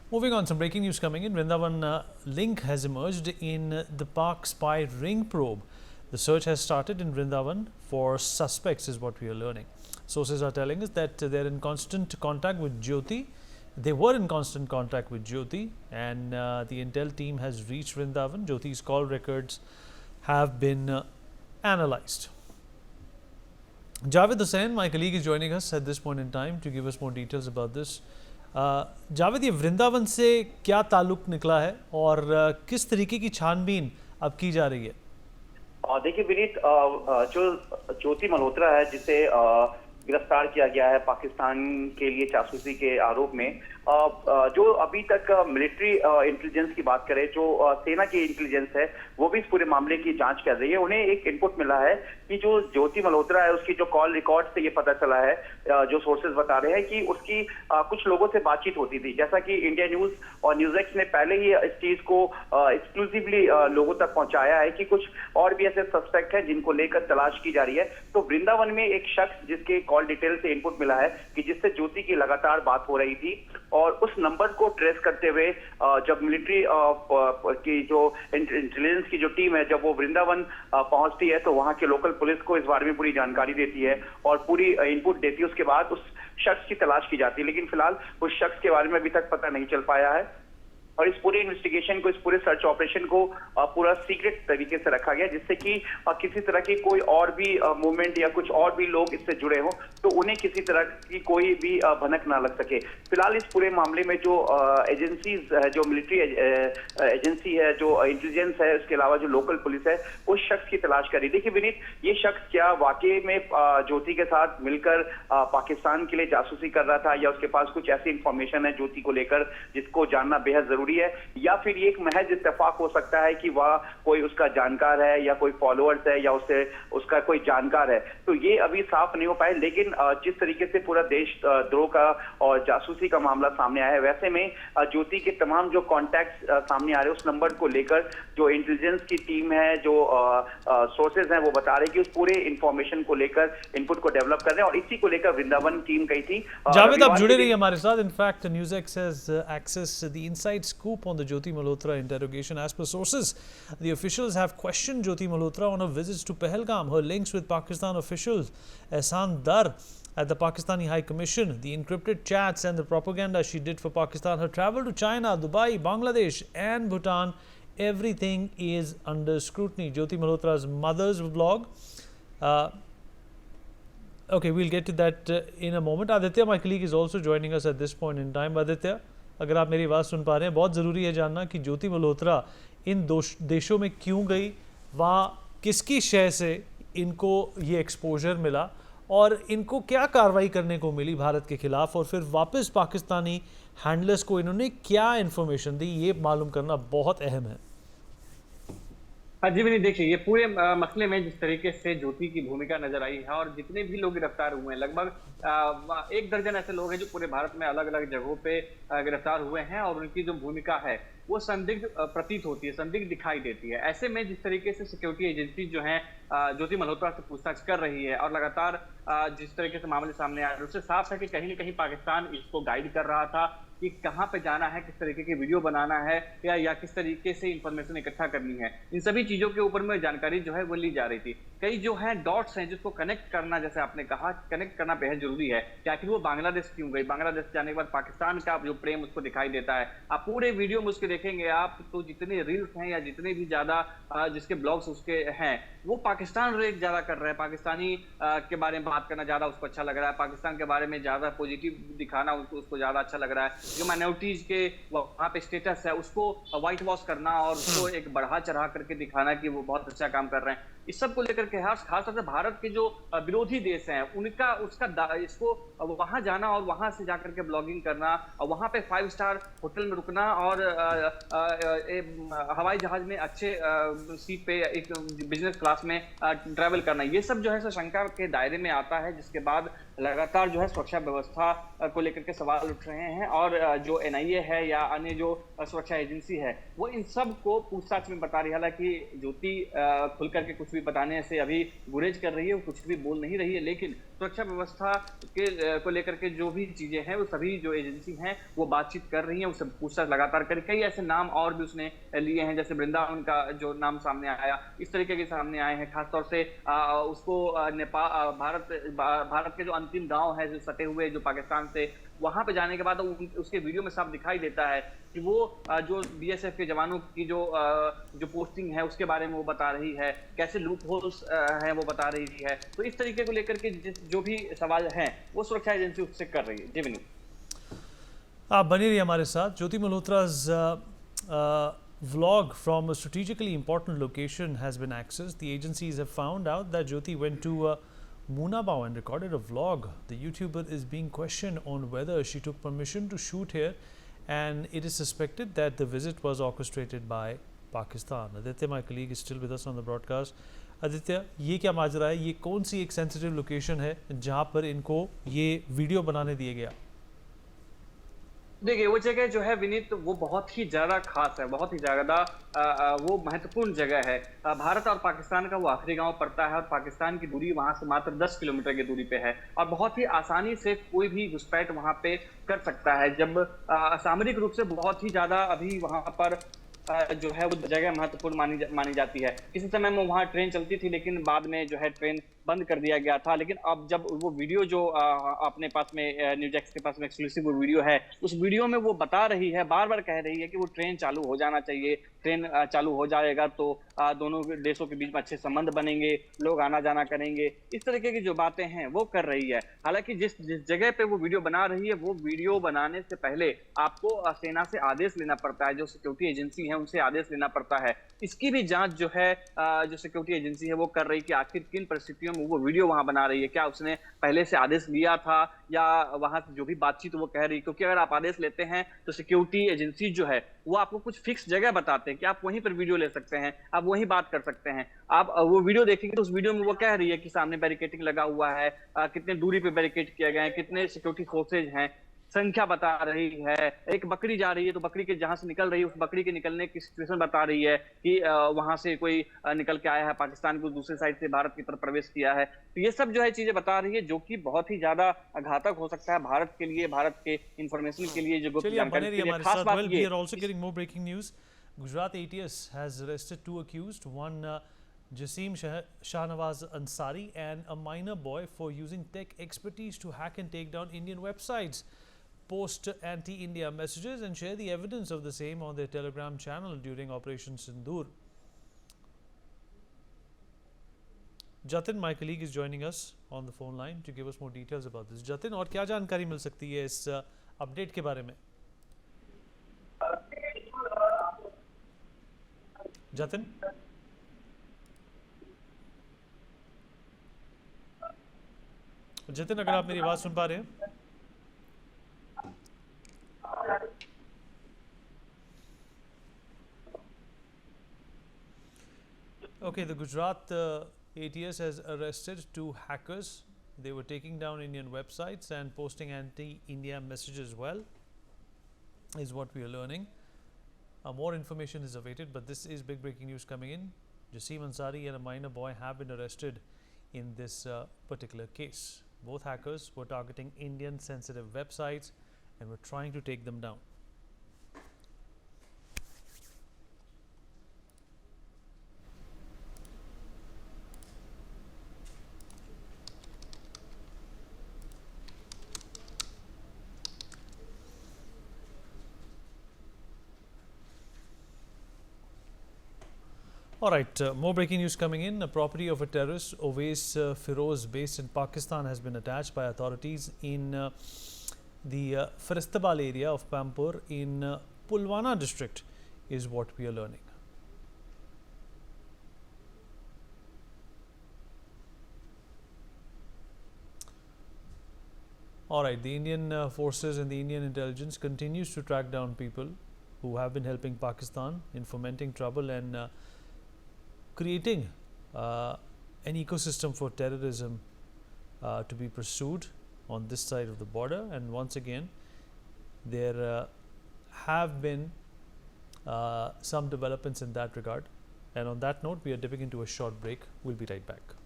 Moving on, some breaking news coming in. Vrindavan link has emerged in the Pak spy ring probe. The search has started in Vrindavan for suspects, is what we are learning. Sources are telling us that they're in constant contact with Jyoti. They were in constant contact with Jyoti, and the intel team has reached Vrindavan. Jyoti's call records have been analyzed. Javed Hussain, my colleague, is joining us at this point in time to give us more details about this. Javed, ये वृंदावन से क्या ताल्लुक निकला है और किस तरीके की छानबीन अब की जा रही है? देखिए विनीत, जो ज्योति मल्होत्रा है, जिसे गिरफ्तार किया गया है पाकिस्तान के लिए जासूसी के आरोप में, जो अभी तक मिलिट्री इंटेलिजेंस की बात करें, जो सेना की इंटेलिजेंस है, वो भी इस पूरे मामले की जांच कर रही है। उन्हें एक इनपुट मिला है कि जो ज्योति मल्होत्रा है, उसकी जो कॉल रिकॉर्ड से ये पता चला है, जो सोर्सेज बता रहे हैं कि उसकी कुछ लोगों से बातचीत होती थी। जैसा कि इंडिया न्यूज और न्यूज एक्स ने पहले ही इस चीज को एक्सक्लूसिवली लोगों तक पहुंचाया है कि कुछ और भी ऐसे सस्पेक्ट हैं जिनको लेकर तलाश की जा रही है। तो वृंदावन में एक शख्स जिसके कॉल डिटेल से इनपुट मिला है कि जिससे ज्योति की लगातार बात हो रही थी, और उस नंबर को ट्रेस करते हुए जब मिलिट्री की जो इंटेलिजेंस की जो टीम है, जब वो वृंदावन पहुंचती है, तो वहां के लोकल पुलिस को इस बारे में पूरी जानकारी देती है और पूरी इनपुट देती है। उसके बाद उस शख्स की तलाश की जाती है, लेकिन फिलहाल उस शख्स के बारे में अभी तक पता नहीं चल पाया है। और इस पूरे इन्वेस्टिगेशन को, इस पूरे सर्च ऑपरेशन को पूरा सीक्रेट तरीके से रखा गया, जिससे कि किसी तरह की कोई और भी मूवमेंट या कुछ और भी लोग इससे जुड़े हों तो उन्हें किसी तरह की कोई भी भनक ना लग सके। फिलहाल इस पूरे मामले में जो एजेंसीज है, जो मिलिट्री एजेंसी है, जो इंटेलिजेंस है, उसके अलावा जो लोकल पुलिस है, उस शख्स की तलाश करी। देखिए विनीत, ये शख्स क्या वाकई में ज्योति के साथ मिलकर पाकिस्तान के लिए जासूसी कर रहा था, या उसके पास कुछ ऐसी इंफॉर्मेशन है ज्योति को लेकर जिसको जानना बेहद जरूरी है, या फिर ये एक महज इत्तेफाक हो सकता है कि वह कोई उसका जानकार है या कोई फॉलोअर्स है या उसका कोई जानकार है। तो ये अभी साफ नहीं हो पाए, लेकिन जिस तरीके से पूरा देश द्रोह का और जासूसी का मामला सामने आया है, वैसे में ज्योति के तमाम जो कॉन्टैक्ट सामने आ रहे हैं, उस नंबर को लेकर जो इंटेलिजेंस की टीम है, जो सोर्सेज हैं, वो बता रहे हैं कि उस पूरे इंफॉर्मेशन को लेकर इनपुट को डेवलप कर रहे हैं, और इसी को लेकर वृंदावन टीम गई थी। जावेद, आप जुड़े रहिए हमारे साथ। In fact news X has access the inside scoop on the Jyoti Malhotra interrogation. As per sources, the officials have questioned Jyoti Malhotra on her visits to Pahalgam, her links with Pakistan officials, Ehsan Dar at the Pakistani High Commission, the encrypted chats and the propaganda she did for Pakistan, her travel to China, Dubai, Bangladesh and Bhutan. Everything is under scrutiny. Jyoti Malhotra's mother's vlog. Okay, we'll get to that in a moment. Aditya, my colleague, is also joining us at this point in time. Aditya, अगर आप मेरी बात सुन पा रहे हैं, बहुत ज़रूरी है जानना कि ज्योति मल्होत्रा इन देशों में क्यों गई, वहाँ किसकी शय से इनको ये एक्सपोजर मिला और इनको क्या कार्रवाई करने को मिली भारत के खिलाफ, और फिर वापस पाकिस्तानी हैंडलर्स को इन्होंने क्या इन्फॉर्मेशन दी, ये मालूम करना बहुत अहम है। हाँ जी विनीत, देखिए ये पूरे मसले में जिस तरीके से ज्योति की भूमिका नजर आई है, और जितने भी लोग गिरफ्तार हुए हैं, लगभग 1 दर्जन ऐसे लोग हैं जो पूरे भारत में अलग अलग जगहों पे गिरफ्तार हुए हैं, और उनकी जो भूमिका है वो संदिग्ध प्रतीत होती है, संदिग्ध दिखाई देती है। ऐसे में जिस तरीके से सिक्योरिटी एजेंसी जो है ज्योति मल्होत्रा से पूछताछ कर रही है, और लगातार जिस तरीके से मामले सामने आ रहे हैं, उससे साफ है कि कहीं ना कहीं पाकिस्तान इसको गाइड कर रहा था कि कहाँ पे जाना है, किस तरीके की वीडियो बनाना है, या किस तरीके से इंफॉर्मेशन इकट्ठा करनी है। इन सभी चीजों के ऊपर में जानकारी जो है वो ली जा रही थी। कई जो है डॉट्स हैं जिसको कनेक्ट करना, जैसे आपने कहा, कनेक्ट करना बेहद जरूरी है कि आखिर वो बांग्लादेश क्यों गई, बांग्लादेश जाने के बाद पाकिस्तान का जो प्रेम उसको दिखाई देता है। आप पूरे वीडियो में उसके देखेंगे आप, तो जितने रील्स हैं या जितने भी ज्यादा जिसके ब्लॉग्स उसके हैं, वो पाकिस्तान रेट ज्यादा कर रहे हैं, पाकिस्तानी के बारे में बात करना ज्यादा उसको अच्छा लग रहा है, पाकिस्तान के बारे में ज्यादा पॉजिटिव दिखाना उसको ज्यादा अच्छा लग रहा है। जो माइनॉरिटीज के वहां पे स्टेटस है उसको व्हाइट वॉश करना और उसको एक बढ़ा चढ़ा करके दिखाना कि वो बहुत अच्छा काम कर रहे हैं, इस सब को लेकर के खासतौर से भारत के जो विरोधी देश हैं उनका इसको वहां जाना और वहां से जाकर के ब्लॉगिंग करना, और वहां पे 5 स्टार होटल में रुकना और हवाई जहाज में अच्छे सीट पे एक बिजनेस क्लास में ट्रैवल करना, ये सब जो है शंका के दायरे में आता है। जिसके बाद लगातार जो है सुरक्षा व्यवस्था को लेकर के सवाल उठ रहे हैं, और जो एनआईए है या अन्य जो सुरक्षा एजेंसी है वो इन सब को पूछताछ में बता रही है। हालांकि ज्योति खुल करके कुछ भी भी बताने से अभी गुरेज कर रही है, वो कुछ भी बोल नहीं रही है। लेकिन सुरक्षा व्यवस्था के को लेकर के जो भी चीजें हैं, वो सभी जो एजेंसी हैं वो बातचीत कर रही हैं, उससे पूछताछ लगातार कर। कई ऐसे नाम और भी उसने लिए हैं, जैसे वृंदावन का जो नाम सामने आया, इस तरीके के सामने आए हैं। खासतौर से उसको नेपाल भारत के जो अंतिम गांव है जो सटे हुए जो पाकिस्तान से, वहां पे जाने के बाद उसके वीडियो में साफ दिखाई देता है कि वो जो बीएसएफ के जवानों की जो पोस्टिंग है उसके बारे में वो बता रही है, कैसे लूप होल्स है वो बता रही है। तो इस तरीके को लेकर के जो भी सवाल हैं वो सुरक्षा एजेंसी उससे कर रही है। जी विनीत, आप बने रहिए हमारे साथ। ज्योति Malhotra's vlog from a strategically important location has been accessed. The agencies have found out that Jyoti went to Munabao and recorded a vlog. The YouTuber is being questioned on whether she took permission to shoot here, and it is suspected that the visit was orchestrated by Pakistan. Aditya, my colleague, is still with us on the broadcast. Aditya, ये क्या माजरा है? ये कौन सी एक sensitive location है जहाँ पर इनको ये वीडियो बनाने दिया गया? देखिए वो जगह जो है विनीत, वो बहुत ही ज्यादा खास है, बहुत ही ज्यादा वो महत्वपूर्ण जगह है। भारत और पाकिस्तान का वो आखिरी गांव पड़ता है और पाकिस्तान की दूरी वहां से मात्र 10 किलोमीटर की दूरी पे है और बहुत ही आसानी से कोई भी घुसपैठ वहां पे कर सकता है। जब सामरिक रूप से बहुत ही ज्यादा अभी वहां पर जो है वो जगह महत्वपूर्ण मानी जाती है। किसी समय में वहां ट्रेन चलती थी, लेकिन बाद में जो है ट्रेन बंद कर दिया गया था। लेकिन अब जब वो वीडियो जो अपने पास में न्यूज एक्स के पास में एक्सक्लूसिव वो वीडियो है, उस वीडियो में वो बता रही है, बार बार कह रही है कि वो ट्रेन चालू हो जाना चाहिए, ट्रेन चालू हो जाएगा तो दोनों देशों के बीच में अच्छे संबंध बनेंगे, लोग आना जाना करेंगे। इस तरीके की जो बातें हैं वो कर रही है। हालांकि जिस जगह पे वो वीडियो बना रही है, वो वीडियो बनाने से पहले आपको सेना से आदेश लेना पड़ता है, जो सिक्योरिटी एजेंसी है उनसे आदेश लेना पड़ता है। इसकी भी जांच जो है जो सिक्योरिटी एजेंसी है वो कर रही कि आखिर किन परिस्थितियों में वो वीडियो वहां बना रही है, क्या उसने पहले से आदेश लिया था या वहां जो भी बातचीत वो कह रही। क्योंकि अगर आप आदेश लेते हैं तो सिक्योरिटी एजेंसी जो है वो आपको कुछ फिक्स जगह बताते हैं कि आप वहीं पर वीडियो ले सकते हैं, आप वहीं बात कर सकते हैं। आप वो वीडियो देखेंगे तो उस वीडियो में वो कह रही है कि सामने बैरिकेटिंग लगा हुआ है, कितने दूरी पे बैरिकेड किए गए हैं, कितने सिक्योरिटी फोर्सेज हैं, संख्या बता रही है। एक बकरी जा रही है तो बकरी के जहां से निकल रही है, उस बकरी के निकलने की सिचुएशन बता रही है कि वहां से कोई निकल के आया है पाकिस्तान को, दूसरे साइड से भारत की तरफ प्रवेश किया है। तो ये सब जो है चीजें बता रही है, जो कि बहुत ही ज्यादा घातक हो सकता है भारत के लिए, भारत के इंफॉर्मेशन के लिए, जो गुप्त जानकारी के लिए। खास बात ये also getting more breaking news. Gujarat ATS has arrested two accused, one Jasim Shahnawaz Ansari and a minor boy for using tech expertise to hack and take down Indian websites, post anti-India messages and share the evidence of the same on their Telegram channel during Operation Sindoor. Jatin, my colleague, is joining us on the phone line to give us more details about this. Jatin, और क्या जानकारी मिल सकती है इस update के बारे में? Jatin? Jatin, अगर आप मेरी आवाज सुन पा रहे हैं? Okay, the Gujarat ATS has arrested two hackers. They were taking down Indian websites and posting anti-India messages as well, is what we are learning. More information is awaited, but this is big breaking news coming in. Jasim Ansari and a minor boy have been arrested in this particular case. Both hackers were targeting Indian sensitive websites and were trying to take them down. All right, more breaking news coming in. A property of a terrorist, Owais Firoz, based in Pakistan, has been attached by authorities in the Faristabal area of Pampur in Pulwana district, is what we are learning. All right, the Indian forces and the Indian intelligence continues to track down people who have been helping Pakistan in fomenting trouble and creating an ecosystem for terrorism to be pursued on this side of the border. And once again, there have been some developments in that regard, And on that note, we are dipping into a short break. We'll be right back.